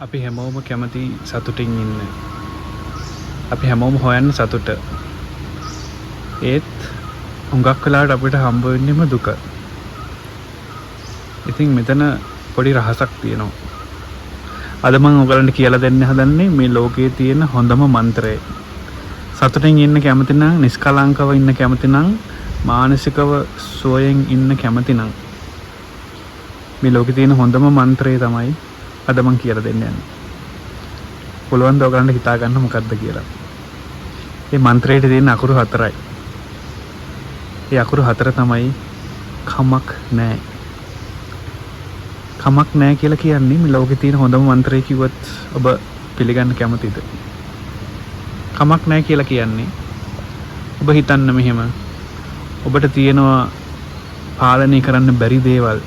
අපි හැමෝම කැමති සතුටින් ඉන්න. අපි හැමෝම හොයන්න සතුට. ඒත් හුඟක් වෙලාවට අපිට හම්බ වෙන්නේම දුක. ඉතින් මෙතන පොඩි රහසක් තියෙනවා. අද මම ඔයගලන්ට කියලා දෙන්න හදන්නේ මේ ලෝකයේ තියෙන හොඳම මන්ත්‍රය. සතුටින් ඉන්න කැමති නම්, නිස්කලංකව ඉන්න කැමති නම්, මානසිකව සුවයෙන් ඉන්න කැමති නම් මේ ලෝකේ තියෙන හොඳම මන්ත්‍රය තමයි අද මම කියලා දෙන්න යන්නේ. පුළුවන් ද ඔයගලන්ට හිතා ගන්න මොකක්ද කියලා. මේ මන්ත්‍රයේ තියෙන අකුරු 4යි. ඒ අකුරු 4 තමයි කමක් නැහැ. කමක් නැහැ කියලා කියන්නේ මේ ලෝකේ තියෙන හොඳම මන්ත්‍රය කිව්වත් ඔබ පිළිගන්න කැමතිද? කමක් නැහැ කියලා කියන්නේ ඔබ හිතන්න මෙහෙම ඔබට තියෙනවා පාලනය කරන්න බැරි දේවල්.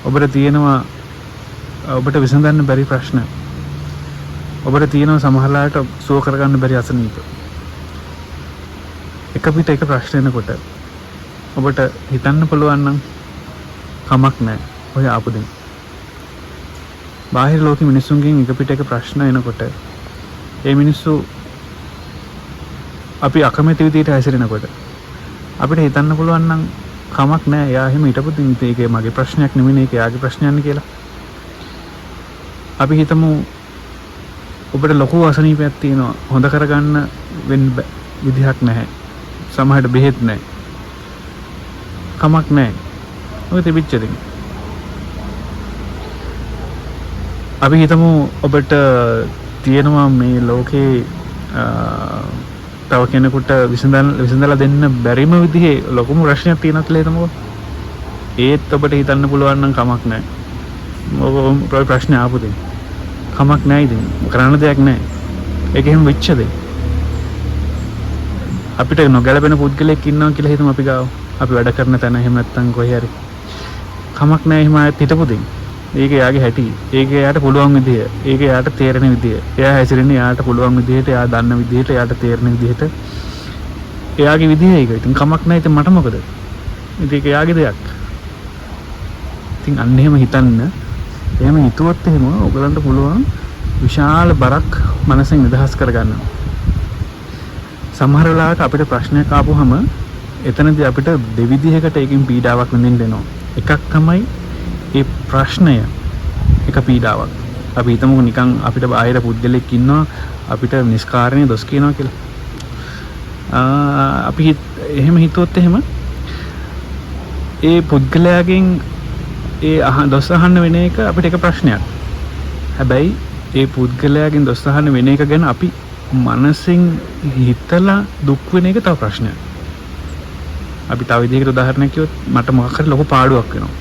ඔබට තියෙනවා ඔබට විසඳන්න බැරි ප්‍රශ්න. ඔබට තියෙනවා සමහරලාට සුව කරගන්න බැරි අසනීප. එක පිට එක ප්‍රශ්න එනකොට ඔබට හිතන්න පුළුවන් නම් කමක් නැහැ. ඔය ආපු දෙන්න. බාහිර ලෝකෙ මිනිස්සුන්ගෙන් එක පිට එක ප්‍රශ්න එනකොට ඒ මිනිස්සු අපි අකමැති විදිහට හැසිරෙනකොට අපිට හිතන්න පුළුවන් නම් කමක් නැහැ. එයා එහෙම හිටපු දින් ඒකේ මගේ ප්‍රශ්නයක් නෙමෙයි, ඒක එයාගේ ප්‍රශ්නයක් කියලා. අපි හිතමු ඔබට ලොකු අසනීපයක් තියෙනවා, හොඳ කරගන්න වෙන විදිහක් නැහැ, සමහරට බෙහෙත් නැහැ. කමක් නැහැ. ඔය තිබිච්ච දේ. අපි හිතමු ඔබට තියෙනවා මේ ලෝකේ තව කෙනෙකුට විසඳලා දෙන්න බැරිම විදිහේ ලොකුම ප්‍රශ්නයක් තියෙනවා කියලා හිතමුකෝ. ඒත් ඔබට හිතන්න පුළුවන් නම් කමක් නැහැ. ඔබ ප්‍රශ්නේ ආපු දෙන්න. කමක් නැහැ ඉතින්. කරන්න දෙයක් නැහැ. ඒක එහෙම වෙච්ච දෙයක්. අපිට නොගැලපෙන පුද්ගලයෙක් ඉන්නවා කියලා හිතමු අපි ගාව. අපි වැඩ කරන තැන එහෙම නැත්නම් කොහේ හරි. කමක් නැහැ එහෙම ආයෙත් හිටපු දෙයක්. ඒක එයාගේ හැටි. ඒක එයාට පුළුවන් විදිය. ඒක එයාට තේරෙන විදිය. එයා හැසිරෙන්නේ එයාට පුළුවන් විදියට, එයා දන්න විදියට, එයාට තේරෙන විදියට. එයාගේ විදිය ඒක. ඉතින් කමක් නැහැ. ඉතින් මට මොකද? ඉතින් ඒක එයාගේ දෙයක්. ඉතින් අන්න එහෙම හිතන්න. එහෙම හිතුවොත් එහෙම ඔයගලන්ට පුළුවන් විශාල බරක් මනසෙන් නිදහස් කරගන්න. සමහර වෙලාවට අපිට ප්‍රශ්නයක් ආපුවම එතනදී අපිට දෙවිදිහකට ඒකෙන් පීඩාවක් විඳින්න වෙනවා. එකක් තමයි ඒ ප්‍රශ්නය එක පීඩාවක්. අපි හිතමු නිකන් අපිට බාහිර පුද්ගලෙක් ඉන්නවා අපිට නිස්කාරණේ දොස් කියනවා කියලා. අපි එහෙම හිතුවොත් එහෙම ඒ පුද්ගලයාගෙන් ඒ දොස් අහන්න වෙන එක අපිට එක ප්‍රශ්නයක්. හැබැයි ඒ පුද්ගලයාගෙන් දොස් අහන්න වෙන එක ගැන අපි මනසින් හිතලා දුක් වෙන එක තව ප්‍රශ්නයක්. අපි තව විදිහකට උදාහරණයක් කිව්වොත් මට මොකක් හරි ලොකු පාඩුවක් වෙනවා.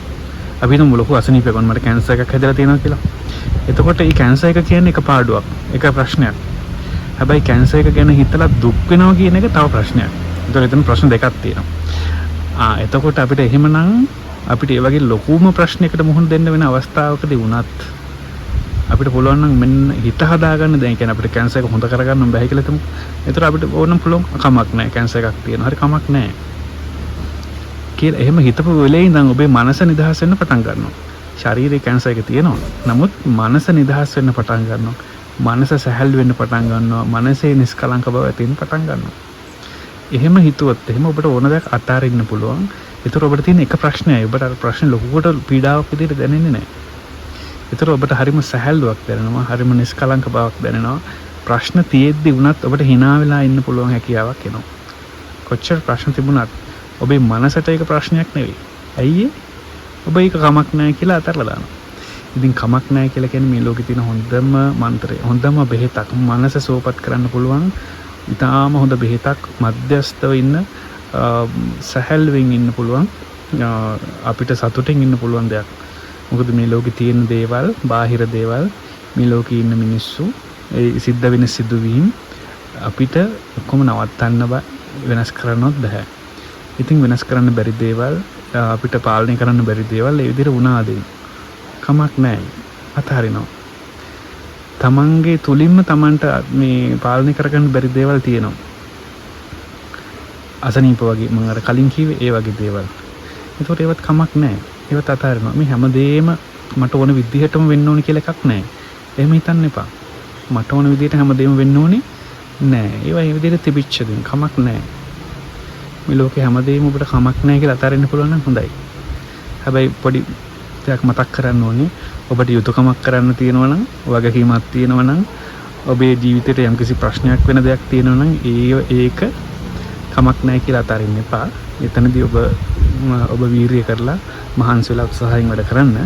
අපි හිතමු ලොකු අසනීපයක් වුණා, මට කැන්සර් එකක් හැදලා තියෙනවා කියලා. එතකොට මේ කැන්සර් එක කියන්නේ එක පාඩුවක්, එක ප්‍රශ්නයක්. හැබැයි කැන්සර් එක ගැන හිතලා දුක් වෙනවා කියන එක තව ප්‍රශ්නයක්. ඒතකොට එතන ප්‍රශ්න දෙකක් තියෙනවා. එතකොට අපිට එහෙමනම් අපිට ඒ වගේ ලොකුම ප්‍රශ්නයකට මුහුණ දෙන්න වෙන අවස්ථාවකදී වුණත් අපිට පුළුවන් නම් මෙන්න හිත හදාගන්න. දැන් කියන්නේ අපිට කැන්සර් එක හොඳ කරගන්න බැහැ කියලා හිතමු. ඒතර අපිට ඕනම් පුළුවන් කමක් නැහැ, කැන්සර් එකක් තියෙනවා, හරි කමක් නැහැ කියලා එහෙම හිතපු වෙලේ ඉඳන් ඔබේ මනස නිදහස් වෙන්න පටන් ගන්නවා. ශරීරේ කැන්සර් එක තියෙනවා. නමුත් මනස නිදහස් වෙන්න පටන් ගන්නවා. මනස සැහැල්ලු වෙන්න පටන් ගන්නවා. මනසේ නිස්කලංක බව ඇතිවෙන්න පටන් ගන්නවා. එහෙම හිතුවොත් එහෙම ඔබට ඕන දෙයක් අතාරින්න පුළුවන්. ඒතර ඔබට තියෙන එක ප්‍රශ්නයයි. ඔබට අර ප්‍රශ්නේ ලොකුවට පීඩාවක් විදිහට දැනෙන්නේ නැහැ. ඒතර ඔබට හරිම සැහැල්ලුවක් දැනෙනවා. හරිම නිස්කලංක බවක් දැනෙනවා. ප්‍රශ්න තියෙද්දි වුණත් ඔබට hina වෙලා ඉන්න පුළුවන් හැකියාවක් එනවා. කොච්චර ප්‍රශ්න තිබුණත් ඔබේ මනසට ඒක ප්‍රශ්නයක් නෙවෙයි. ඇයි ඔබ ඒක කමක් නැහැ කියලා අතහැරලා දානවා. ඉතින් කමක් නැහැ කියලා කියන්නේ මේ ලෝකේ තියෙන හොඳම මන්ත්‍රය, හොඳම බෙහෙතක්. මනස සුවපත් කරන්න පුළුවන් ඉතාලම හොඳ බෙහෙතක්. මධ්‍යස්තව ඉන්න, සැහැල්ලුවෙන් ඉන්න පුළුවන්, අපිට සතුටින් ඉන්න පුළුවන් දෙයක්. මොකද මේ ලෝකේ තියෙන දේවල්, බාහිර දේවල්, මේ ලෝකේ ඉන්න මිනිස්සු, ඒ සිද්ධ වෙන සිදුවීම් අපිට ඔක්කොම නවත්තන්න බෑ, වෙනස් කරන්නවත් බෑ. ඉතින් වෙනස් කරන්න බැරි දේවල්, අපිට පාලනය කරන්න බැරි දේවල් ඒ විදිහට වුණාද කමක් නැහැ. අතහරිනවා. තමන්ගේ තුලින්ම තමන්ට මේ පාලනය කරගන්න බැරි දේවල් තියෙනවා. අසනීප වගේ මම අර කලින් කිව්වේ ඒ වගේ දේවල්. ඒකට ඒවත් කමක් නැහැ. ඒවත් අතහරිනවා. මේ හැමදේම මට ඕන විදිහටම වෙන්න ඕන කියලා එකක් නැහැ. එහෙම හිතන්න එපා. මට ඕන විදිහට හැමදේම වෙන්න ඕනේ නෑ. ඒවා ඒ විදිහට තිබිච්ච දේ කමක් නෑ. මේ ලෝකේ හැමදේම ඔබට කමක් නෑ කියලා අතාරින්න පුළුවන් නම් හොඳයි. හැබැයි පොඩි දෙයක් මතක් කරන්න ඕනේ. ඔබට යුතුයකමක් කරන්න තියෙනවා නම්, වගකීමක් තියෙනවා නම්, ඔබේ ජීවිතේට යම්කිසි ප්‍රශ්නයක් වෙන දෙයක් තියෙනවා නම් ඒක කමක් නැහැ කියලා අතාරින්න එපා. එතනදී ඔබ වීරිය කරලා මහන්සි වෙලා උත්සාහයෙන් වැඩ කරන්න.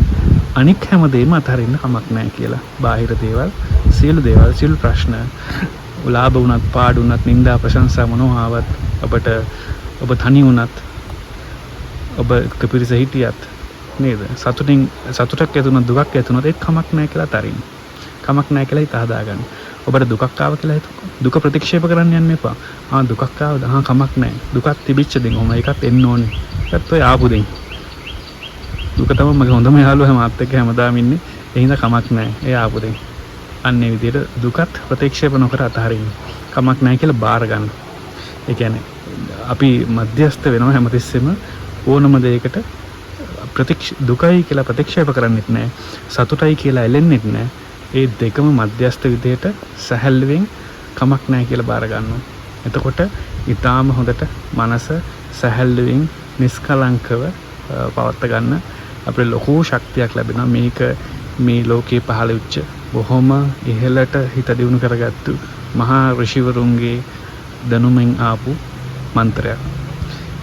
අනික් හැමදේම අතාරින්න කමක් නැහැ කියලා. බාහිර දේවල්, සියලු ප්‍රශ්න, ලාභ වුණත්, පාඩු වුණත්, නිന്ദා ප්‍රශංසා මොනවා ආවත්, ඔබ තනි වුණත්, ඔබ කපිරිස හිටියත් නේද? සතුටක් ඇතුණත් දුකක් ඇතුණත් ඒක කමක් නැහැ කියලා අතාරින්න. කමක් නැහැ කියලා හිත හදාගන්න. ඔබට දුකක් ආව කියලා දුක ප්‍රතික්ෂේප කරන්න යන්න එපා. දුකක් ආවද? කමක් නැහැ. දුකක් තිබිච්ච දෙයක්. ඒකත් එන්න ඕනේ. ඒකත් ඔය ආපු දෙයක්. දුක තමයි මගේ හොඳම යාළුවා මාත් එක්ක හැමදාම ඉන්නේ. ඒ හින්දා කමක් නැහැ. ඒ ආපු දෙයක්. අන්නේ විදිහට දුකත් ප්‍රතික්ෂේප නොකර අතහරින්න. කමක් නැහැ කියලා බාර ගන්න. ඒ කියන්නේ අපි මධ්‍යස්ත වෙනවා හැමතිස්සෙම ඕනම දෙයකට දුකයි කියලා ප්‍රතික්ෂේප කරන්නෙත් නැහැ. සතුටයි කියලා එළෙන්නෙත් නැහැ. ඒ දෙකම මධ්‍යස්ථ විදිහට සැහැල්ලුවෙන් කමක් නැහැ කියලා බාර ගන්නවා. එතකොට ඊටාම හොඳට මනස සැහැල්ලුවෙන් නිස්කලංකව පවත්ත ගන්න අපිට ලොකු ශක්තියක් ලැබෙනවා. මේක මේ ලෝකේ පහළ වෙච්ච බොහොම ඉහළට හිත දියුණු කරගත්තු මහා ඍෂිවරුන්ගේ දැනුමෙන් ආපු මන්ත්‍රයක්.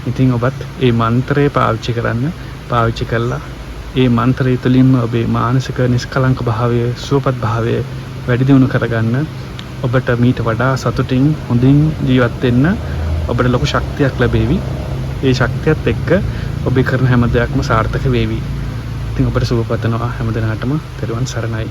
ඉතින් ඔබත් මේ මන්ත්‍රය පාවිච්චි කරලා ඒ මන්ත්‍රය තුළින්ම ඔබේ මානසික නිස්කලංක භාවය, සුවපත් භාවය වැඩි දියුණු කරගන්න. ඔබට මීට වඩා සතුටින් හොඳින් ජීවත් වෙන්න ඔබට ලොකු ශක්තියක් ලැබෙවි. ඒ ශක්තියත් එක්ක ඔබේ කරන හැම දෙයක්ම සාර්ථක වේවි. ඉතින් ඔබට සුබ පතනවා හැම දිනකටම. තෙරුවන් සරණයි.